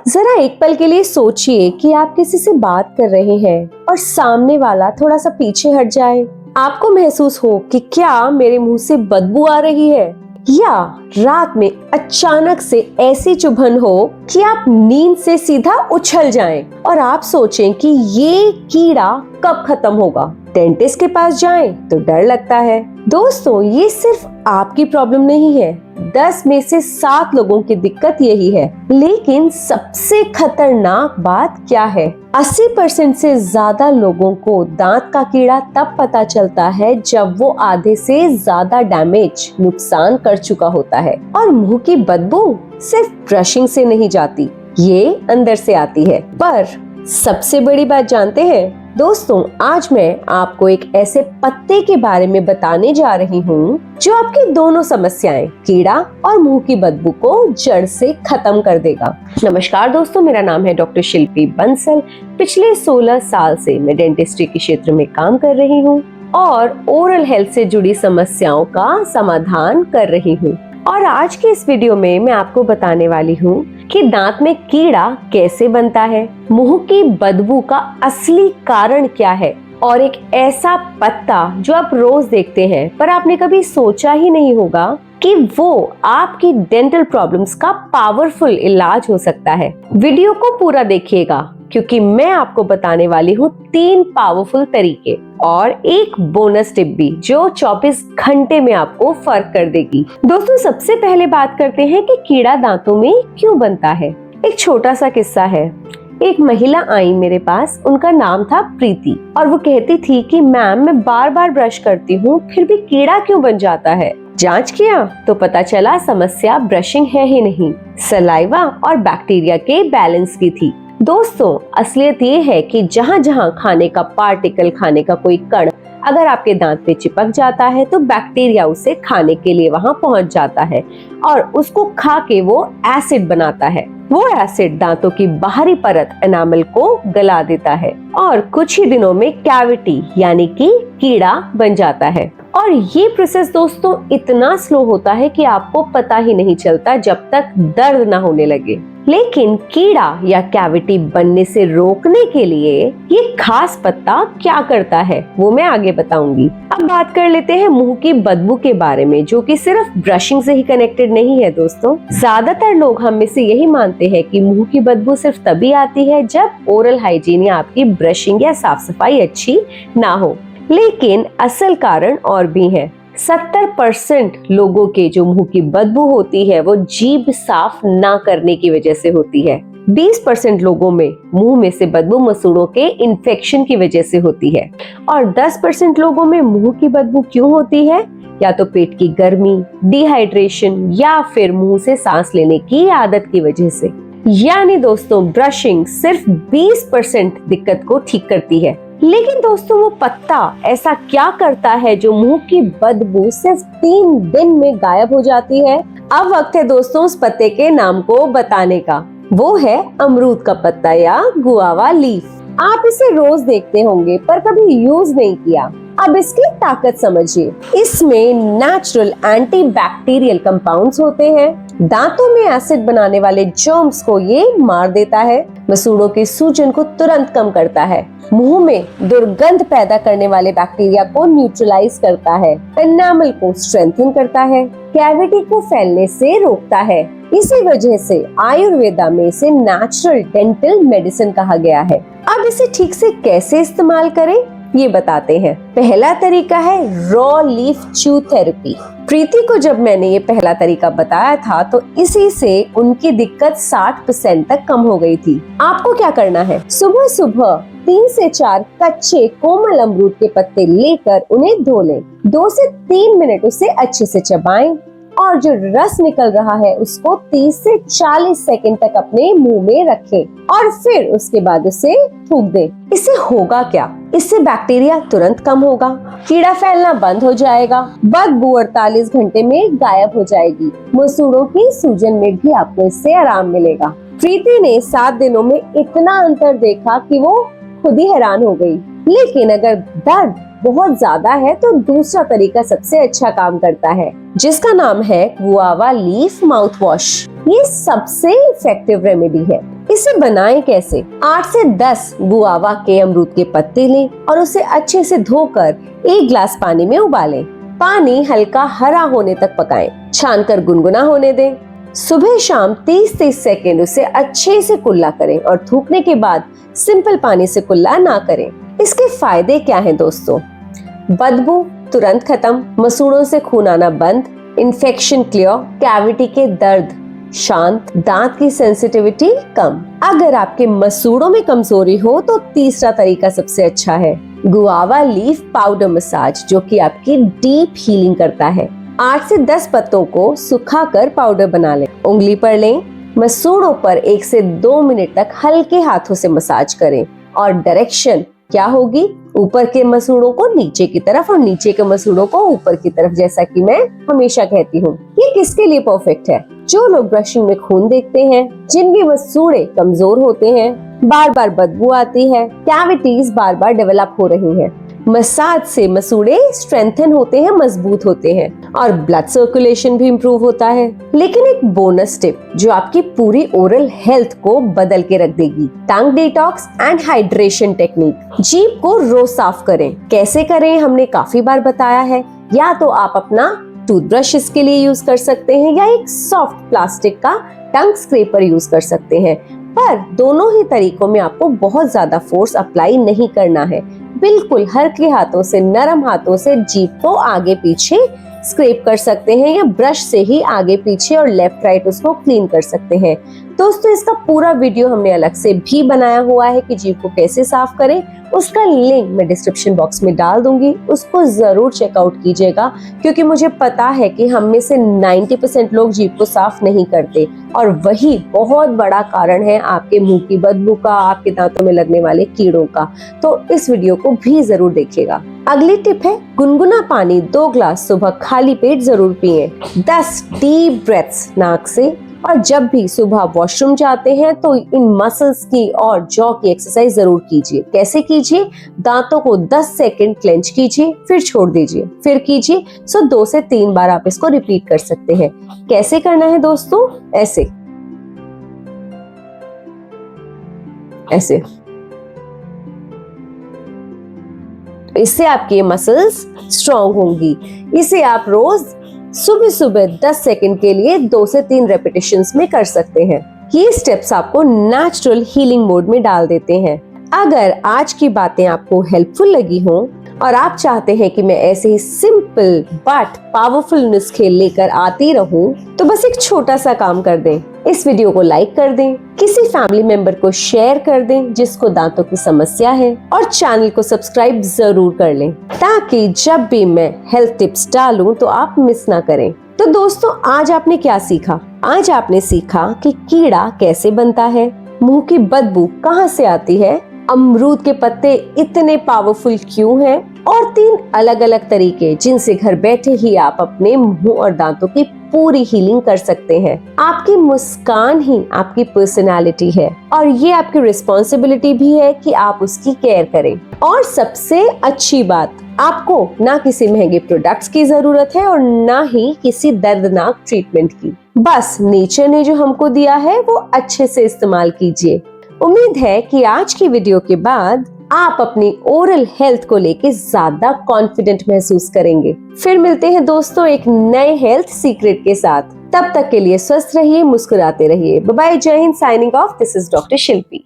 जरा एक पल के लिए सोचिए कि आप किसी से बात कर रहे हैं और सामने वाला थोड़ा सा पीछे हट जाए। आपको महसूस हो कि क्या मेरे मुंह से बदबू आ रही है, या रात में अचानक से ऐसी चुभन हो कि आप नींद से सीधा उछल जाएं और आप सोचें कि ये कीड़ा कब खत्म होगा। डेंटिस्ट के पास जाएं तो डर लगता है। दोस्तों, ये सिर्फ आपकी प्रॉब्लम नहीं है, 10 में से 7 लोगों की दिक्कत यही है। लेकिन सबसे खतरनाक बात क्या है, 80% से ज्यादा लोगों को दांत का कीड़ा तब पता चलता है जब वो आधे से ज्यादा डैमेज, नुकसान कर चुका होता है। और मुंह की बदबू सिर्फ ब्रशिंग से नहीं जाती, ये अंदर से आती है। पर सबसे बड़ी बात जानते हैं दोस्तों, आज मैं आपको एक ऐसे पत्ते के बारे में बताने जा रही हूँ जो आपकी दोनों समस्याएं, कीड़ा और मुंह की बदबू को जड़ से खत्म कर देगा। नमस्कार दोस्तों, मेरा नाम है डॉक्टर शिल्पी बंसल। पिछले 16 साल से मैं डेंटिस्ट्री के क्षेत्र में काम कर रही हूँ और ओरल हेल्थ से जुड़ी समस्याओं का समाधान कर रही हूँ। और आज के इस वीडियो में मैं आपको बताने वाली हूँ कि दांत में कीड़ा कैसे बनता है, मुंह की बदबू का असली कारण क्या है, और एक ऐसा पत्ता जो आप रोज देखते हैं पर आपने कभी सोचा ही नहीं होगा कि वो आपकी डेंटल प्रॉब्लम्स का पावरफुल इलाज हो सकता है। वीडियो को पूरा देखिएगा क्योंकि मैं आपको बताने वाली हूँ 3 पावरफुल तरीके और एक बोनस टिप भी जो 24 घंटे में आपको फर्क कर देगी। दोस्तों, सबसे पहले बात करते हैं कि कीड़ा दांतों में क्यों बनता है। एक छोटा सा किस्सा है। एक महिला आई मेरे पास, उनका नाम था प्रीति, और वो कहती थी कि मैम, मैं बार बार ब्रश करती हूँ फिर भी कीड़ा क्यों बन जाता है। जांच किया तो पता चला समस्या ब्रशिंग है ही नहीं, सलाइवा और बैक्टीरिया के बैलेंस की थी। दोस्तों, असलियत ये है कि जहाँ जहाँ खाने का पार्टिकल, खाने का कोई कण अगर आपके दांत पे चिपक जाता है तो बैक्टीरिया उसे खाने के लिए वहां पहुंच जाता है और उसको खा के वो एसिड बनाता है। वो एसिड दांतों की बाहरी परत एनामल को गला देता है और कुछ ही दिनों में कैविटी यानी कि कीड़ा बन जाता है। और ये प्रोसेस दोस्तों इतना स्लो होता है कि आपको पता ही नहीं चलता जब तक दर्द ना होने लगे। लेकिन कीड़ा या कैविटी बनने से रोकने के लिए ये खास पत्ता क्या करता है वो मैं आगे बताऊंगी। अब बात कर लेते हैं मुंह की बदबू के बारे में, जो कि सिर्फ ब्रशिंग से ही कनेक्टेड नहीं है। दोस्तों, ज्यादातर लोग हम में से यही मानते हैं कि मुंह की बदबू सिर्फ तभी आती है जब ओरल हाइजीन या आपकी ब्रशिंग या साफ सफाई अच्छी ना हो। लेकिन असल कारण और भी है। 70% लोगों के जो मुंह की बदबू होती है वो जीभ साफ ना करने की वजह से होती है। 20% लोगों में मुंह में से बदबू मसूड़ों के इन्फेक्शन की वजह से होती है। और 10% लोगों में मुंह की बदबू क्यों होती है, या तो पेट की गर्मी, डिहाइड्रेशन या फिर मुंह से सांस लेने की आदत की वजह से। यानी दोस्तों, ब्रशिंग सिर्फ 20% दिक्कत को ठीक करती है। लेकिन दोस्तों, वो पत्ता ऐसा क्या करता है जो मुंह की बदबू सिर्फ 3 दिन में गायब हो जाती है। अब वक्त है दोस्तों उस पत्ते के नाम को बताने का। वो है अमरूद का पत्ता या गुआवा लीफ। आप इसे रोज देखते होंगे पर कभी यूज नहीं किया। अब इसकी ताकत समझिए। इसमें नेचुरल एंटीबैक्टीरियल कंपाउंड्स होते हैं। दांतों में एसिड बनाने वाले जर्म्स को ये मार देता है, मसूड़ों की सूजन को तुरंत कम करता है, मुंह में दुर्गंध पैदा करने वाले बैक्टीरिया को न्यूट्रलाइज करता है, एनामल को स्ट्रेंथन करता है, कैविटी को फैलने से रोकता है। इसी वजह से आयुर्वेदा में इसे नेचुरल डेंटल मेडिसिन कहा गया है। अब इसे ठीक से कैसे इस्तेमाल करें ये बताते हैं। पहला तरीका है रॉ लीफ च्यू थेरेपी। प्रीति को जब मैंने ये पहला तरीका बताया था तो इसी से उनकी दिक्कत 60% तक कम हो गई थी। आपको क्या करना है, सुबह सुबह 3 से 4 कच्चे कोमल अमरूद के पत्ते लेकर उन्हें धो लें। 2 से 3 मिनट उसे अच्छे से चबाएं और जो रस निकल रहा है उसको 30 से 40 सेकंड तक अपने मुंह में रखें और फिर उसके बाद उसे थूक दें। इससे होगा क्या, इससे बैक्टीरिया तुरंत कम होगा, कीड़ा फैलना बंद हो जाएगा, बदबू 48 घंटे में गायब हो जाएगी, मसूड़ों की सूजन में भी आपको इससे आराम मिलेगा। प्रीति ने 7 दिनों में इतना अंतर देखा कि वो खुद ही हैरान हो गई। लेकिन अगर दर्द बहुत ज्यादा है तो दूसरा तरीका सबसे अच्छा काम करता है, जिसका नाम है गुआवा लीफ माउथ वॉश। ये सबसे इफेक्टिव रेमेडी है। इसे बनाएं कैसे? 8 से 10 गुआवा के अमरूद के पत्ते लें और उसे अच्छे से धोकर 1 गिलास पानी में उबालें। पानी हल्का हरा होने तक पकाएं, छानकर गुनगुना होने दें। सुबह शाम 30-30 सेकेंड उसे अच्छे से कुल्ला करें और थूकने के बाद सिंपल पानी से कुल्ला ना करें। इसके फायदे क्या हैं दोस्तों? बदबू तुरंत खत्म, मसूड़ों से खून आना बंद, इन्फेक्शन क्लियर, कैविटी के दर्द शांत, दांत की सेंसिटिविटी कम। अगर आपके मसूड़ों में कमजोरी हो तो तीसरा तरीका सबसे अच्छा है, गुआवा लीफ पाउडर मसाज, जो कि आपकी डीप हीलिंग करता है। 8 से 10 पत्तों को सुखाकर पाउडर बना लें, उंगली पर लें, मसूड़ों पर 1 से 2 मिनट तक हल्के हाथों से मसाज करें और डायरेक्शन क्या होगी? ऊपर के मसूड़ों को नीचे की तरफ और नीचे के मसूड़ों को ऊपर की तरफ, जैसा कि मैं हमेशा कहती हूँ। ये किसके लिए परफेक्ट है? जो लोग ब्रशिंग में खून देखते हैं, जिनके मसूड़े कमजोर होते हैं, बार बार बदबू आती है, कैविटीज बार बार डेवलप हो रही हैं। मसाज से मसूड़े स्ट्रेंथन होते हैं, मजबूत होते हैं और ब्लड सर्कुलेशन भी इम्प्रूव होता है। लेकिन एक बोनस टिप जो आपकी पूरी ओरल हेल्थ को बदल के रख देगी, टंग डिटॉक्स एंड हाइड्रेशन टेक्निक। जीभ को रोज साफ करें। कैसे करें हमने काफी बार बताया है। या तो आप अपना टूथब्रश इसके लिए यूज कर सकते हैं या एक सॉफ्ट प्लास्टिक का टंग स्क्रैपर यूज कर सकते हैं, पर दोनों ही तरीकों में आपको बहुत ज्यादा फोर्स अप्लाई नहीं करना है। बिल्कुल हल्के हाथों से, नरम हाथों से जीभ को आगे पीछे स्क्रैप कर सकते हैं या ब्रश से ही आगे पीछे और लेफ्ट राइट उसको क्लीन कर सकते हैं। दोस्तों, इसका पूरा वीडियो हमने अलग से भी बनाया हुआ है कि जीभ को कैसे साफ करें। उसका लिंक मैं डिस्क्रिप्शन बॉक्स में डाल दूंगी, उसको जरूर चेकआउट कीजिएगा, क्योंकि मुझे पता है कि हम में से 90% लोग जीभ को साफ नहीं करते और वही बहुत बड़ा कारण है आपके मुंह की बदबू का, आपके दांतों में लगने वाले कीड़ों का। तो इस वीडियो को भी जरूर देखिएगा। अगली टिप है, गुनगुना पानी 2 ग्लास सुबह खाली पेट जरूर पिएं। 10 डीप ब्रेथ्स नाक से। और जब भी सुबह वॉशरूम जाते हैं तो इन मसल्स की और जॉ की एक्सरसाइज जरूर कीजिए। कैसे कीजिए? दांतों को 10 सेकंड क्लेंच कीजिए, फिर छोड़ दीजिए, फिर कीजिए। 2 से 3 बार आप इसको रिपीट कर सकते हैं। कैसे करना है दोस्तों? ऐसे ऐसे। इससे आपकी मसल्स स्ट्रॉन्ग होंगी। इसे आप रोज सुबह सुबह 10 सेकंड के लिए 2 से 3 रेपिटेशंस में कर सकते हैं। ये स्टेप्स आपको नेचुरल हीलिंग मोड में डाल देते हैं। अगर आज की बातें आपको हेल्पफुल लगी हो और आप चाहते हैं कि मैं ऐसे ही सिंपल बट पावरफुल नुस्खे लेकर आती रहूं, तो बस एक छोटा सा काम कर दें, इस वीडियो को लाइक कर दें, किसी फैमिली मेंबर को शेयर कर दें जिसको दांतों की समस्या है, और चैनल को सब्सक्राइब जरूर कर लें ताकि जब भी मैं हेल्थ टिप्स डालूं तो आप मिस ना करें। तो दोस्तों, आज आपने क्या सीखा? आज आपने सीखा कि कीड़ा कैसे बनता है, मुंह की बदबू कहाँ से आती है, अमरूद के पत्ते इतने पावरफुल क्यों हैं, और 3 अलग अलग तरीके जिनसे घर बैठे ही आप अपने मुंह और दांतों की पूरी हीलिंग कर सकते हैं। आपकी मुस्कान ही आपकी पर्सनालिटी है और ये आपकी रिस्पॉन्सिबिलिटी भी है कि आप उसकी केयर करें। और सबसे अच्छी बात, आपको ना किसी महंगे प्रोडक्ट्स की जरूरत है और ना ही किसी दर्दनाक ट्रीटमेंट की। बस नेचर ने जो हमको दिया है वो अच्छे से इस्तेमाल कीजिए। उम्मीद है कि आज की वीडियो के बाद आप अपनी ओरल हेल्थ को लेके ज्यादा कॉन्फिडेंट महसूस करेंगे। फिर मिलते हैं दोस्तों एक नए हेल्थ सीक्रेट के साथ। तब तक के लिए स्वस्थ रहिए, मुस्कुराते रहिए। बाय बाय, जय Hind, signing off. This is doctor Shilpi.